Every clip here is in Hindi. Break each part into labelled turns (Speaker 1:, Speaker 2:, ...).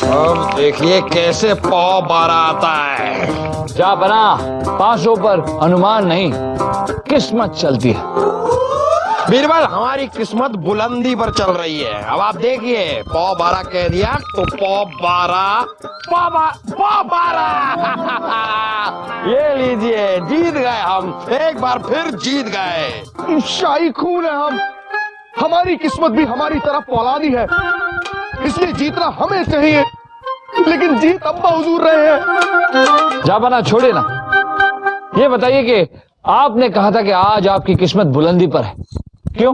Speaker 1: अब देखिए कैसे पाव 12 आता है।
Speaker 2: जा बना, 500 पर अनुमान नहीं, किस्मत चलती है।
Speaker 1: बीरबल, हमारी किस्मत बुलंदी पर चल रही है। अब आप देखिए, पाव 12 कह दिया तो पाव 12, पाव 12। ये लीजिए, जीत गए हम, एक बार फिर जीत गए।
Speaker 3: शाही खून है हम, हमारी किस्मत भी हमारी तरफ फौलादी है, इसलिए जीतना हमें चाहिए, लेकिन जीत अब्बा हुजूर रहे हैं।
Speaker 2: जा बना, छोड़िए ना। ये बताइए कि आपने कहा था कि आज आपकी किस्मत बुलंदी पर है, क्यों?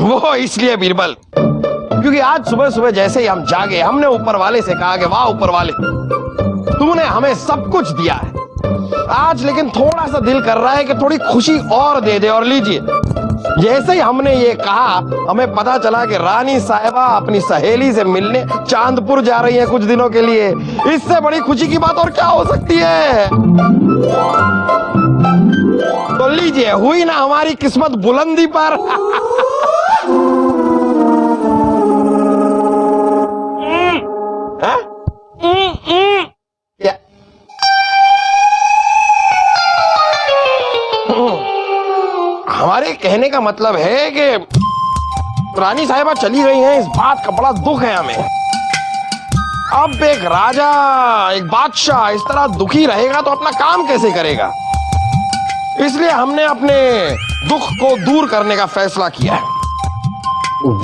Speaker 1: वो इसलिए बीरबल, क्योंकि आज सुबह सुबह जैसे ही हम जागे, हमने ऊपर वाले से कहा कि वाह ऊपर वाले, तूने हमें सब कुछ दिया है। आज लेकिन थोड़ा सा दिल कर रहा है कि थोड़ी खुशी और दे दे। और लीजिए, जैसे ही हमने ये कहा, हमें पता चला कि रानी साहिबा अपनी सहेली से मिलने चांदपुर जा रही है कुछ दिनों के लिए। इससे बड़ी खुशी की बात और क्या हो सकती है? तो लीजिए, हुई ना हमारी किस्मत बुलंदी पर। क्या? हमारे कहने का मतलब है कि रानी साहिबा चली गई हैं, इस बात का बड़ा दुख है हमें। अब एक राजा, एक बादशाह इस तरह दुखी रहेगा तो अपना काम कैसे करेगा? इसलिए हमने अपने दुख को दूर करने का फैसला किया है।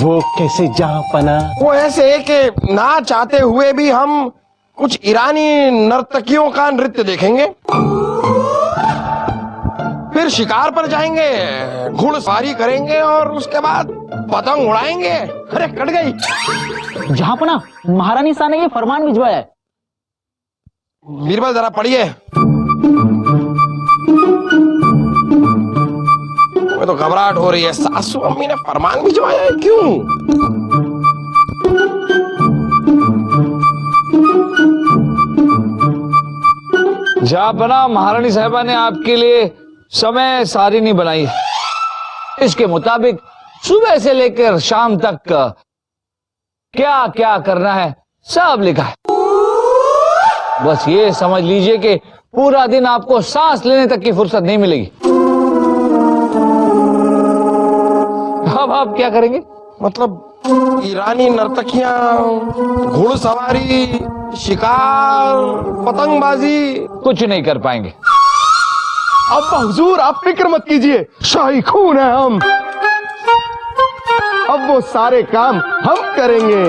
Speaker 3: वो कैसे जहांपना?
Speaker 1: वो ऐसे है कि ना चाहते हुए भी हम कुछ ईरानी नर्तकियों का नृत्य देखेंगे, फिर शिकार पर जाएंगे, घुड़सवारी करेंगे और उसके बाद पतंग उड़ाएंगे। अरे कट गई।
Speaker 4: जहांपना, महारानी शाह ने ये फरमान भिजवाया है।
Speaker 1: बीरबल जरा पढ़िए। मुझे तो घबराहट हो रही है। सासू अम्मी ने फरमान भिजवाया है, क्यों?
Speaker 2: जा बना, महारानी साहिबा ने आपके लिए समय सारिणी बनाई है। इसके मुताबिक सुबह से लेकर शाम तक क्या क्या करना है सब लिखा है। बस ये समझ लीजिए कि पूरा दिन आपको सांस लेने तक की फुर्सत नहीं मिलेगी। अब आप क्या करेंगे?
Speaker 1: मतलब ईरानी नर्तकियां, घुड़सवारी, शिकार, पतंगबाजी
Speaker 2: कुछ नहीं कर पाएंगे।
Speaker 3: अब्बा हुजूर, आप फिक्र मत कीजिए, शाही खून है हम। अब वो सारे काम हम करेंगे।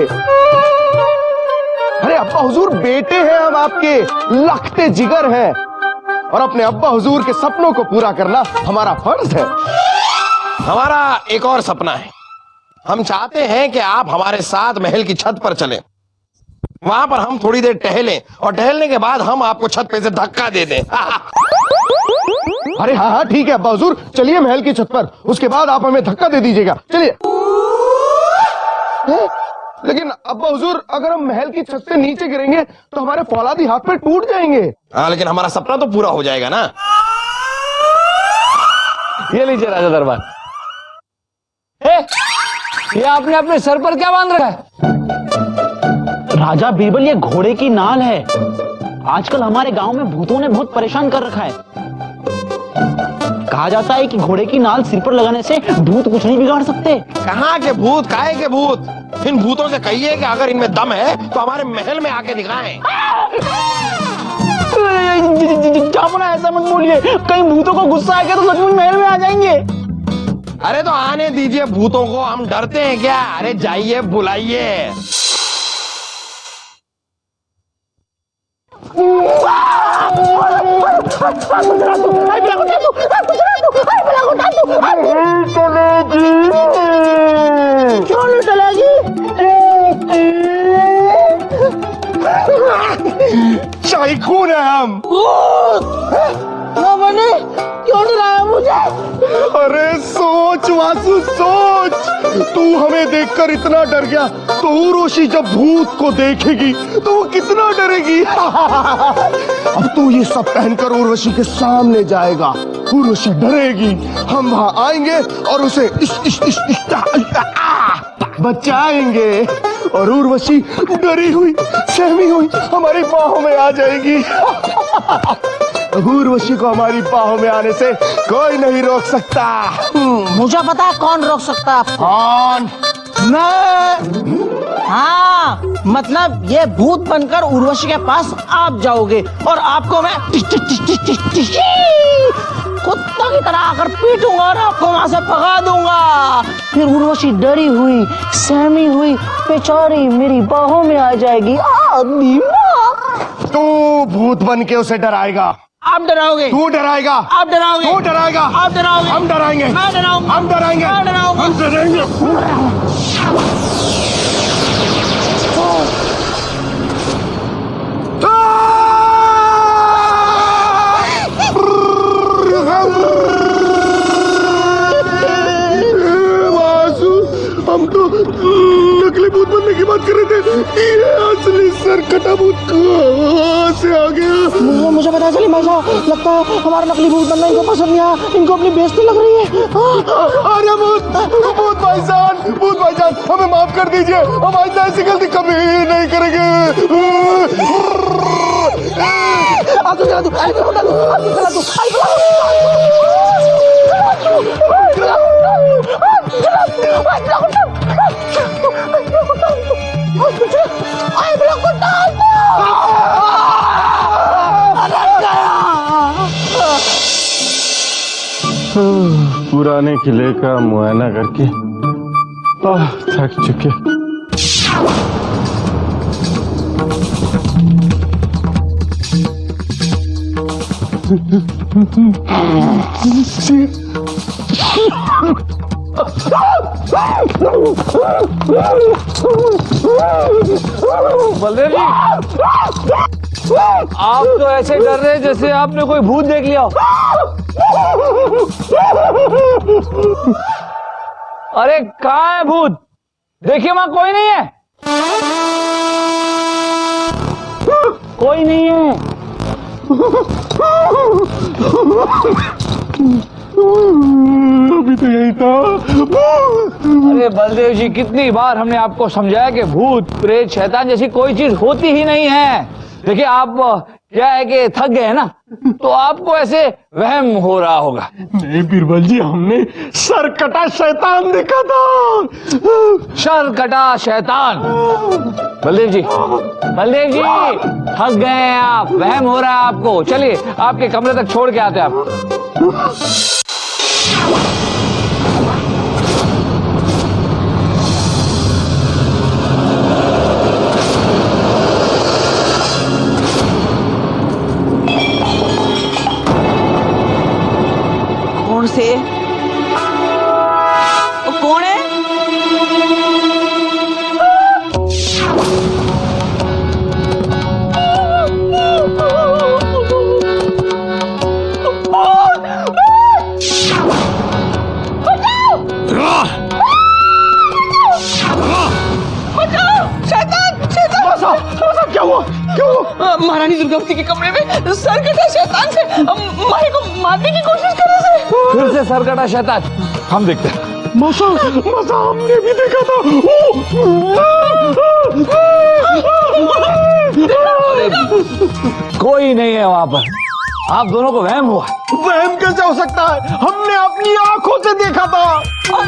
Speaker 3: अरे अब्बा हुजूर, बेटे हैं हम आपके, लखते जिगर हैं, और अपने अब्बा हुजूर के सपनों को पूरा करना हमारा फर्ज है।
Speaker 1: हमारा एक और सपना है। हम चाहते हैं कि आप हमारे साथ महल की छत पर चलें, वहां पर हम थोड़ी देर टहलें और टहलने के बाद हम आपको छत पे से धक्का दे दें।
Speaker 3: अरे हाँ हाँ ठीक है अब्बा हुजूर, चलिए महल की छत पर, उसके बाद आप हमें धक्का दे दीजिएगा। चलिए। लेकिन अब्बा हुजूर, अगर हम महल की छत से नीचे गिरेंगे तो हमारे फौलादी हाथ पे टूट जाएंगे।
Speaker 1: हाँ, लेकिन हमारा सपना तो पूरा हो जाएगा ना।
Speaker 2: ये लीजिए राजा दरबार। ये आपने अपने सर पर क्या बांध रखा है?
Speaker 4: राजा बीरबल, ये घोड़े की नाल है। आजकल हमारे गांव में भूतों ने बहुत परेशान कर रखा है। कहा जाता है कि घोड़े की नाल सिर पर लगाने से भूत कुछ नहीं बिगाड़ सकते। कहाँ
Speaker 1: के भूत, काहे के भूत? इन भूतों से कहिए कि अगर इनमें दम है तो हमारे महल में आके दिखाएं।
Speaker 4: जहांपना, ऐसा मत बोलिए, कहीं भूतों को गुस्सा आ गया तो सचमुच महल में आ जाएंगे।
Speaker 1: अरे तो आने दीजिए भूतों को, हम डरते हैं क्या? अरे जाइए, बुलाइए।
Speaker 4: क्यों चलेगी?
Speaker 3: शाही खून है हम।
Speaker 4: क्यों डराया मुझे?
Speaker 3: अरे सोच वासु, सोच। तू हमें देखकर इतना डर गया तो उर्वशी जब भूत को देखेगी तो वो कितना डरेगी। अब तू ये सब पहनकर उर्वशी के सामने जाएगा, उर्वशी डरेगी, हम वहां आएंगे और उसे बचाएंगे। और उर्वशी डरी हुई सहमी हुई हमारी बाहों में आ जाएगी। उर्वशी को हमारी बाहों में आने से कोई नहीं रोक सकता।
Speaker 5: मुझे पता है कौन रोक सकता है आपको।
Speaker 3: कौन?
Speaker 5: मैं। हाँ, मतलब ये भूत बनकर उर्वशी के पास आप जाओगे और आपको मैं कुत्ता की तरह आकर पीटूंगा और आपको वहां से भगा दूंगा। फिर उर्वशी डरी हुई सहमी हुई बेचारी मेरी बाहों में आ जाएगी।
Speaker 3: तू भूत बन के उसे डराएगा।
Speaker 5: आप डराओगे।
Speaker 3: तू डराएगा।
Speaker 5: आप डराओगे।
Speaker 3: तू डराएगा।
Speaker 5: आप डराओगे।
Speaker 3: हम डराएंगे।
Speaker 5: मैं डराऊंगा।
Speaker 3: हम डराएंगे।
Speaker 5: मैं डराऊंगा।
Speaker 3: हम डराएंगे। हम तो नकली भूत बनने की बात कर रहे थे, ये असली सरकटा भूत कहाँ से आ गया?
Speaker 5: मुझे पता चली भाई साहब, लगता है हमारा नकली भूत बनना इनको पसंद नहीं आया, इनको अपनी बेइज्जती लग रही है।
Speaker 3: अरे भूत भाईजान हमें माफ कर दीजिए, हम आज ऐसी गलती कभी नहीं करेंगे। पुराने किले का मुआयना करके थक चुके।
Speaker 2: बलदेव जी, आप तो ऐसे डर रहे हैं जैसे आपने कोई भूत देख लिया हो। अरे कहाँ है भूत? देखिए वहां कोई नहीं है।
Speaker 4: कोई नहीं है।
Speaker 3: अभी तो यही था।
Speaker 2: अरे बलदेव जी, कितनी बार हमने आपको समझाया कि भूत प्रेत शैतान जैसी कोई चीज होती ही नहीं है। देखिए आप क्या है कि थक गए हैं ना, तो आपको ऐसे वहम हो रहा होगा।
Speaker 3: नहीं बीरबल जी, हमने सरकटा शैतान देखा था।
Speaker 2: शरकटा शैतान। बलदेव जी थक गए हैं आप, वहम हो रहा है आपको। चलिए आपके कमरे तक छोड़ के आते हैं आपको।
Speaker 5: कौन से? कौन है?
Speaker 3: क्या हुआ?
Speaker 5: महारानी दुर्गावती के कमरे में सरकटा शैतान से माही को मारने की कोशिश कर रहे थे।
Speaker 2: फिर से सरकटा शैतान। हम देखते हैं।
Speaker 3: मसा हमने भी देखा था।
Speaker 2: कोई नहीं है वहां पर। आप दोनों को वहम हुआ।
Speaker 3: वहम कैसे हो सकता है? हमने अपनी आंखों से देखा था।
Speaker 5: और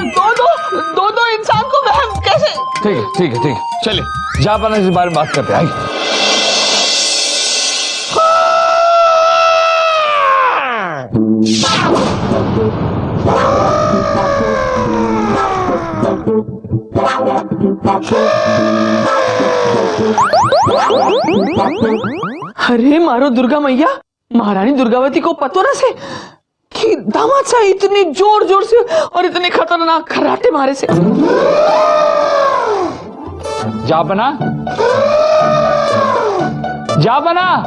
Speaker 5: दो इंसान को वहम कैसे?
Speaker 2: ठीक है चलिए जापान इस बारे में बात करते हैं। आइए।
Speaker 5: अरे मारो दुर्गा मैया, महारानी दुर्गावती को पतो ना से कि दामाद साहब इतनी जोर से और इतने खतरनाक खराटे मारे से।
Speaker 2: जापना जापना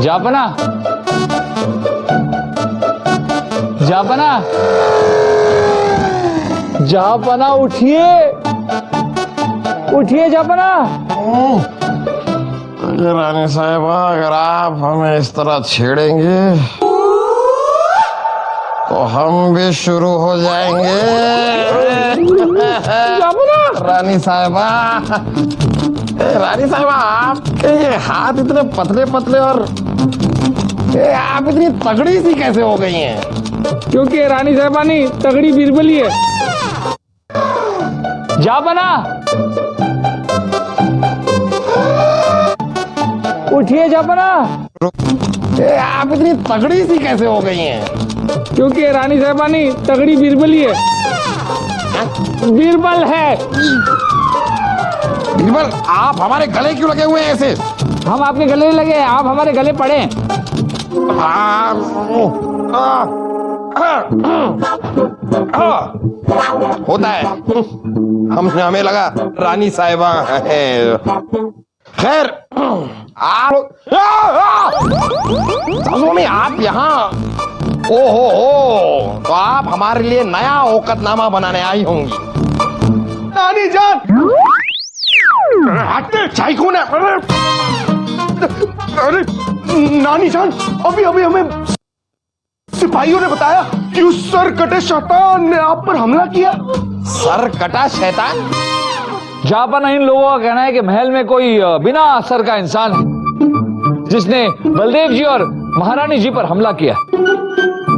Speaker 2: जापना जापना जापना उठिए जापना।
Speaker 1: रानी साहिबा, अगर आप हमें इस तरह छेड़ेंगे तो हम भी शुरू हो जाएंगे। रानी साहिबा, रानी साहिबा आपके ये हाथ इतने पतले पतले और आप इतनी तगड़ी सी कैसे हो गई हैं?
Speaker 2: क्योंकि रानी साहबानी तगड़ी बीरबली है। जा बना, उठिए जा बना।
Speaker 1: आप इतनी तगड़ी सी कैसे हो गई हैं?
Speaker 2: क्योंकि रानी साहबानी तगड़ी बीरबली है। बीरबल है।
Speaker 1: बीरबल, आप हमारे गले क्यों लगे हुए हैं ऐसे?
Speaker 2: हम आपके गले लगे, आप हमारे गले पड़े।
Speaker 1: होता है, हमें लगा रानी साहिबा है। खैर, आप सासू में आप यहाँ, ओहो, तो आप हमारे लिए नया औकतनामा बनाने आई होंगी।
Speaker 3: नानी जान, हटते, चाय कौन है? अरे नानी जान, अभी अभी हमें सिपाहियों ने बताया कि उस सर कटे शैतान ने आप पर हमला किया।
Speaker 1: सर कटा शैतान?
Speaker 2: जापान इन लोगों का कहना है कि महल में कोई बिना सर का इंसान है जिसने बलदेव जी और महारानी जी पर हमला किया।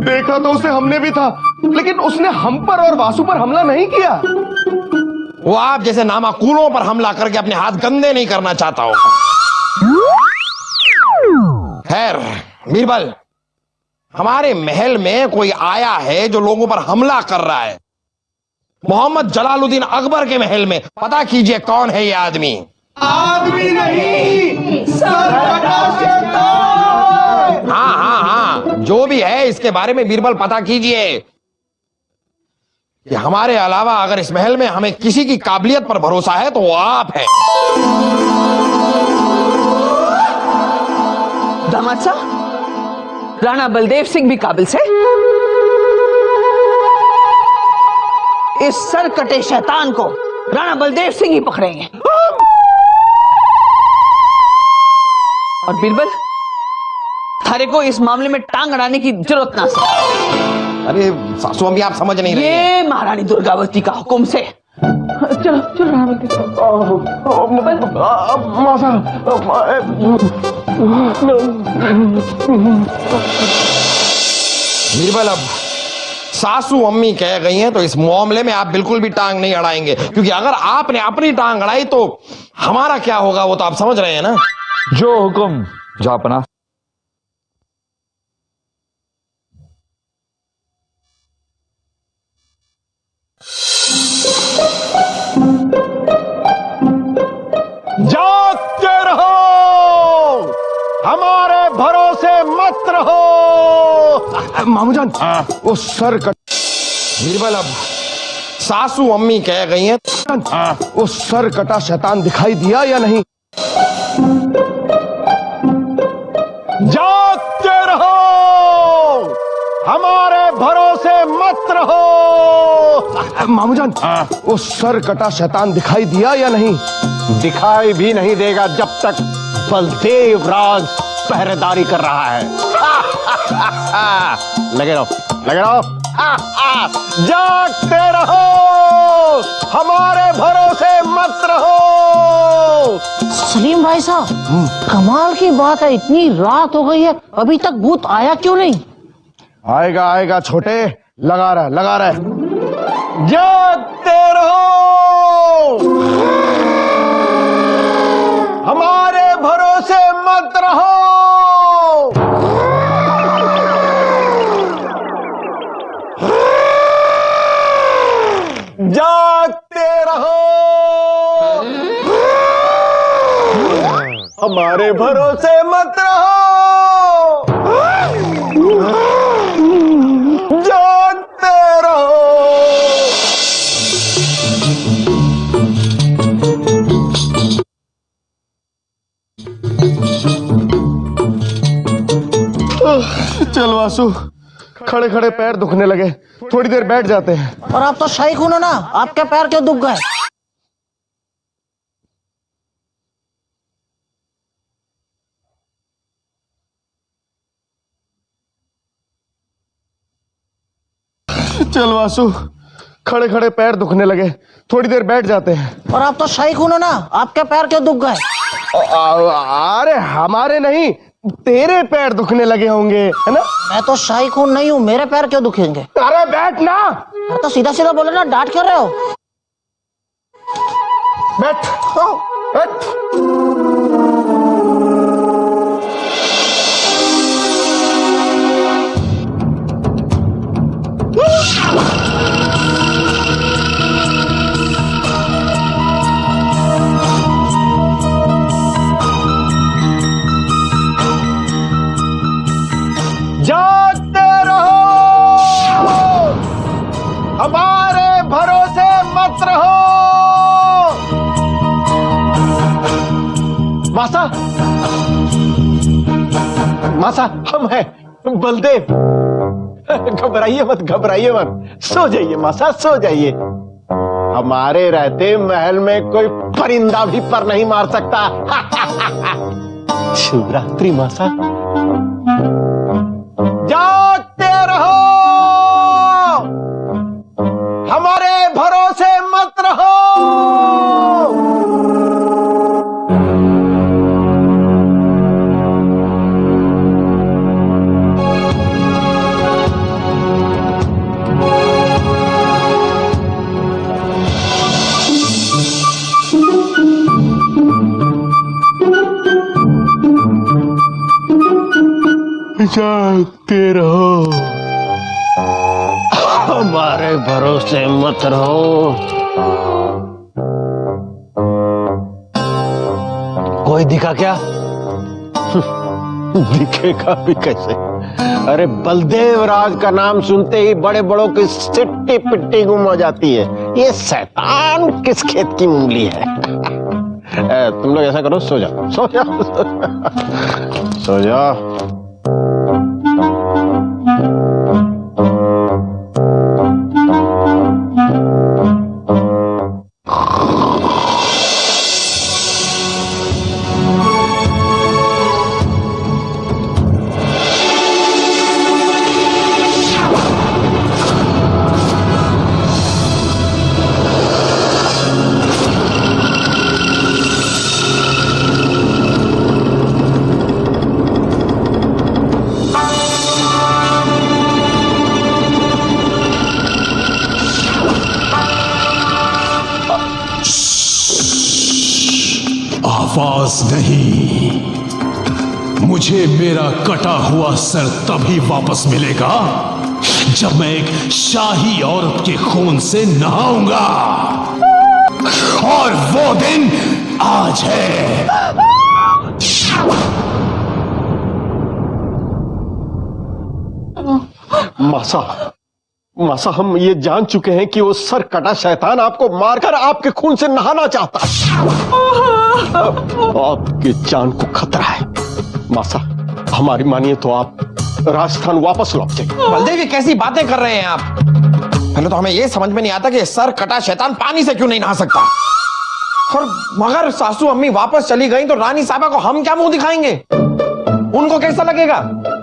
Speaker 3: देखा तो उसे हमने भी था, लेकिन उसने हम पर और वासु पर हमला नहीं किया।
Speaker 1: वो आप जैसे नामाकूलों पर हमला करके अपने हाथ गंदे नहीं करना चाहता होगा। खैर बीरबल, हमारे महल में कोई आया है जो लोगों पर हमला कर रहा है। मोहम्मद जलालुद्दीन अकबर के महल में, पता कीजिए कौन है ये आदमी।
Speaker 3: आदमी नहीं, सर कटा शैतान।
Speaker 1: हाँ, जो भी है इसके बारे में बीरबल पता कीजिए कि हमारे अलावा अगर इस महल में हमें किसी की काबिलियत पर भरोसा है तो वो आप है।
Speaker 5: दामाद साहब, राणा बलदेव सिंह भी काबिल से इस सर कटे शैतान को राणा बलदेव सिंह ही पकड़ेंगे। और बीरबल, थारे को इस मामले में टांग अड़ाने की जरूरत ना सके।
Speaker 1: अरे सासू अम्मी, आप समझ नहीं रहे।
Speaker 5: ये महारानी दुर्गावती का हुक्म से। चलो चलो राणा
Speaker 1: बीरबल, अब सासू अम्मी कह गई हैं तो इस मामले में आप बिल्कुल भी टांग नहीं अड़ाएंगे, क्योंकि अगर आपने अपनी टांग अड़ाई तो हमारा क्या होगा वो तो आप समझ रहे हैं ना।
Speaker 2: जो हुक्म जापना।
Speaker 3: जागते रहो, हमारे भरोसे मत रहो। मामू जान, वो सर कट।
Speaker 1: बीरबल, अब सासू अम्मी कह गई हैं,
Speaker 3: वो सर कटा शैतान दिखाई दिया या नहीं? जागते रहो, हमारे भरोसे मत रहो। मामू जान, वो सर कटा शैतान दिखाई दिया या नहीं? दिखाई भी नहीं देगा जब तक बलदेव राज पहरेदारी कर रहा है। लगे रहो, लगे रहो। जागते रहो, हमारे भरोसे मत रहो।
Speaker 5: सलीम भाई साहब, कमाल की बात है, इतनी रात हो गई है अभी तक भूत आया क्यों नहीं?
Speaker 3: आएगा आएगा छोटे, लगा रहा लगा रहा। जागते रहो, हमारे भरोसे मत रहो। जागते रहो, हमारे भरोसे मत रहो। जागते रहो। चल वासु, खड़े खड़े पैर दुखने लगे, थोड़ी देर बैठ जाते हैं।
Speaker 5: और आप तो शाही खून हो ना, आपके पैर क्यों दुख गए?
Speaker 3: चल वासु, खड़े खड़े पैर दुखने लगे, थोड़ी देर बैठ जाते हैं।
Speaker 5: और आप तो शाही खून हो ना, आपके पैर क्यों दुख गए?
Speaker 3: अरे हमारे नहीं, तेरे पैर दुखने लगे होंगे, है ना?
Speaker 5: मैं तो शाही खून नहीं हूँ, मेरे पैर क्यों दुखेंगे?
Speaker 3: अरे बैठ ना,
Speaker 5: तो सीधा सीधा बोलो ना, डांट क्यों रहे हो?
Speaker 3: बैठ बैठ। जागते रहो, हमारे भरोसे मत रहो। मासा, मासा हम हैं बलदेव। घबराइए मत, घबराइए मत, सो जाइए मासा, सो जाइए। हमारे रहते महल में कोई परिंदा भी पर नहीं मार सकता। शिवरात्रि मासा। जागते रहो, हमारे भरोसे मत रहो। जागते रहो, हमारे भरोसे मत रहो।
Speaker 2: कोई दिखा क्या?
Speaker 3: दिखेगा भी कैसे? अरे बलदेव राज का नाम सुनते ही बड़े बड़ों की सिट्टी पिट्टी गुम हो जाती है। ये शैतान किस खेत की मूंगली है? तुम लोग ऐसा करो, सो जाओ, सो जाओ, सो जाओ।
Speaker 6: आवाज नहीं, मुझे मेरा कटा हुआ सर तभी वापस मिलेगा जब मैं एक शाही औरत के खून से नहाऊंगा, और वो दिन आज है।
Speaker 3: मासा, मासा हम ये जान चुके हैं कि वो सर कटा शैतान आपको मारकर आपके खून से नहाना चाहता है। आपकी जान को खतरा है। मासा, हमारी मानिए तो आप राजस्थान वापस लौट जाइए।
Speaker 1: बलदेव, ये कैसी बातें कर रहे हैं आप? पहले तो हमें ये समझ में नहीं आता कि सर कटा शैतान पानी से क्यों नहीं नहा सकता। और मगर सासू अम्मी वापस चली गई तो रानी साहबा को हम क्या मुंह दिखाएंगे? उनको कैसा लगेगा?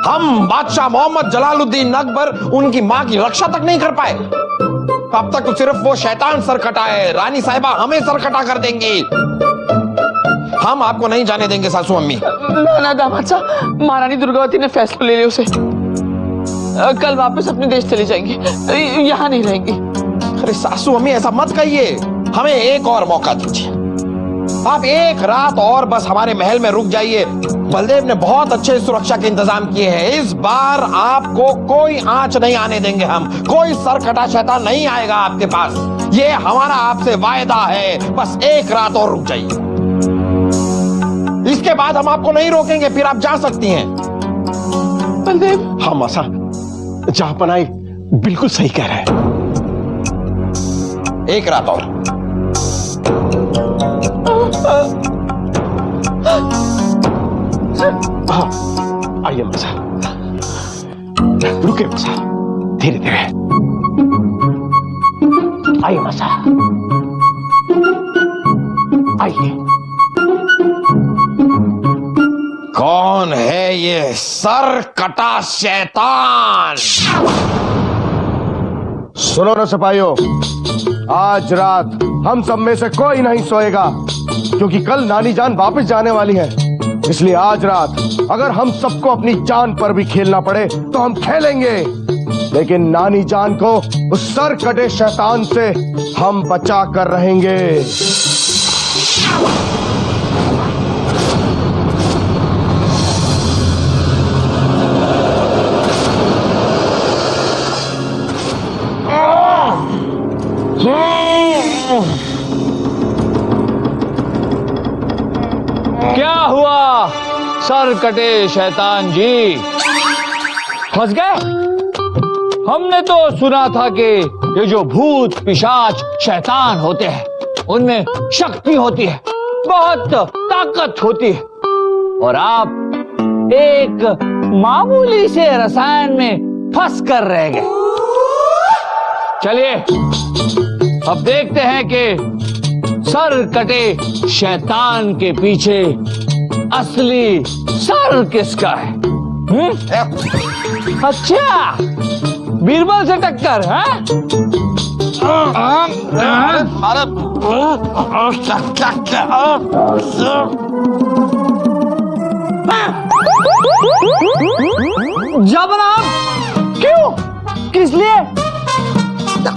Speaker 1: हम बादशाह मोहम्मद जलालुद्दीन अकबर उनकी मां की रक्षा तक नहीं कर पाए। अब तक तो सिर्फ वो शैतान सर कटाए, रानी साहिबा हमें सर कटा कर देंगी। हम आपको नहीं जाने देंगे सासू अम्मी।
Speaker 7: ना दामाद साहब, महारानी दुर्गावती ने फैसला ले लिया उसे। कल वापस अपने देश चली जाएंगी, यहाँ नहीं रहेंगी।
Speaker 1: अरे सासू अम्मी, ऐसा मत कहिए, हमें एक और मौका दीजिए। आप एक रात और बस हमारे महल में रुक जाइए। बलदेव ने बहुत अच्छे सुरक्षा के इंतजाम किए हैं। इस बार आपको कोई आंच नहीं आने देंगे हम। कोई सरकटा शैतान नहीं आएगा आपके पास। ये हमारा आपसे वायदा है। बस एक रात और रुक जाइए, इसके बाद हम आपको नहीं रोकेंगे, फिर आप जा सकती हैं।
Speaker 7: बलदेव,
Speaker 3: हाँ मासा, जहांपनाह बिल्कुल सही कह रहे हैं।
Speaker 1: एक रात और।
Speaker 3: हाँ, आइए मसा, रुके मसा, धीरे धीरे आइए मसा, आइए।
Speaker 1: कौन है ये सर कटा शैतान?
Speaker 3: सुनो ना सिपाहियों, आज रात हम सब में से कोई नहीं सोएगा, क्योंकि कल नानी जान वापस जाने वाली है। इसलिए आज रात अगर हम सबको अपनी जान पर भी खेलना पड़े तो हम खेलेंगे, लेकिन नानी जान को उस सर कटे शैतान से हम बचा कर रहेंगे।
Speaker 2: क्या हुआ सर कटे शैतान जी, फंस गए? हमने तो सुना था कि ये जो भूत पिशाच शैतान होते हैं उनमें शक्ति होती है, बहुत ताकत होती है, और आप एक मामूली से रसायन में फंस कर रह गए। चलिए अब देखते हैं कि सर कटे शैतान के पीछे असली सर किसका है। अच्छा, बीरबल से टक्कर है?
Speaker 5: जनाब, क्यों, किस लिए?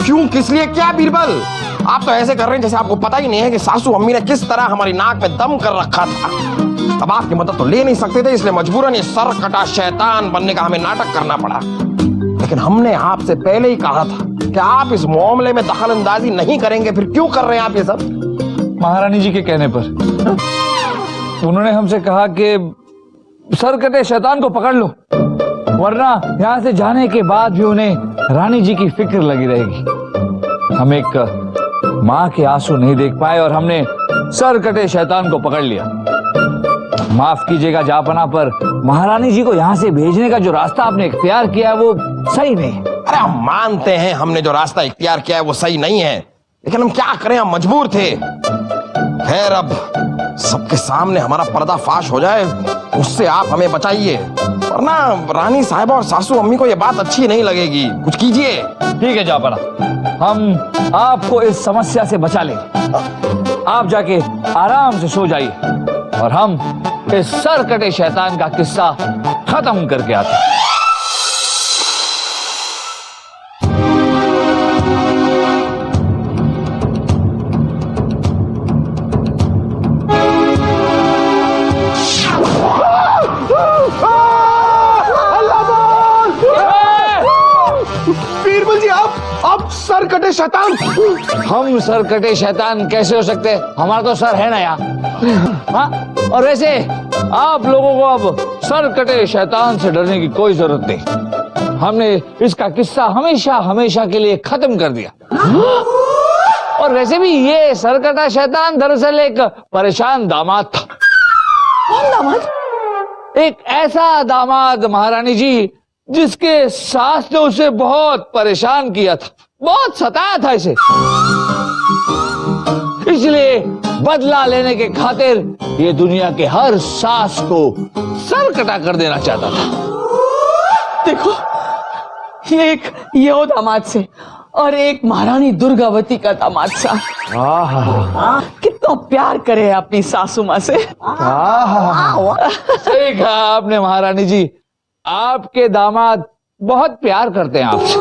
Speaker 1: क्यों किस लिए क्या बीरबल? आप तो ऐसे कर रहे हैं जैसे आपको पता ही नहीं है कि सासू अम्मी ने किस तरह हमारी नाक में दम कर रखा था। अब आपकी मदद तो ले नहीं सकते थे, इसलिए मजबूरन ये सर कटा शैतान बनने का हमें नाटक करना पड़ा। लेकिन हमने आपसे पहले ही कहा था कि आप इस मामले में दखल अंदाजी नहीं करेंगे, फिर क्यों कर रहे हैं आप ये सब?
Speaker 2: महारानी जी के कहने पर उन्होंने हमसे कहा कि सर कटे शैतान को पकड़ लो, वरना यहाँ से जाने के बाद भी उन्हें रानी जी की फिक्र लगी रहेगी। हम एक माँ के आंसू नहीं देख पाए और हमने सर कटे शैतान को पकड़ लिया। माफ कीजिएगा जापना, पर महारानी जी को यहाँ से भेजने का जो रास्ता आपने इख्तियार किया है वो सही नहीं है।
Speaker 1: अरे हम मानते हैं हमने जो रास्ता इख्तियार किया है वो सही नहीं है, लेकिन हम क्या करें, हम मजबूर थे। खैर, अब सबके सामने हमारा पर्दाफाश हो जाए उससे आप हमें बचाइए, वरना रानी साहिबा और सासू अम्मी को ये बात अच्छी नहीं लगेगी। कुछ कीजिए।
Speaker 2: ठीक है जापना, हम आपको इस समस्या से बचा लेंगे। आप जाके आराम से सो जाइए और हम इस सर कटे शैतान का किस्सा खत्म करके आते हैं।
Speaker 3: बीरबल जी, आप सर कटे शैतान?
Speaker 2: हम सर कटे शैतान कैसे हो सकते हैं? हमारा तो सर है ना यार। हाँ? और वैसे आप लोगों को अब सर कटे शैतान से डरने की कोई जरूरत नहीं। हमने इसका किस्सा हमेशा हमेशा के लिए खत्म कर दिया। और वैसे भी ये सर कटा शैतान दरअसल एक परेशान दामाद था।
Speaker 7: कौन दामाद?
Speaker 2: एक ऐसा दामाद महारानी जी जिसके सास ने उसे बहुत परेशान किया था, बहुत सताया था इसे। इसलिए बदला लेने के खातिर ये दुनिया के हर सास को सर कटा कर देना चाहता था।
Speaker 7: देखो, एक ये हो दामाद से और एक महारानी दुर्गावती का दामाद सा। कितना प्यार करे अपनी सासू माँ से।
Speaker 2: सही कहा आपने महारानी जी, आपके दामाद बहुत प्यार करते हैं आपसे।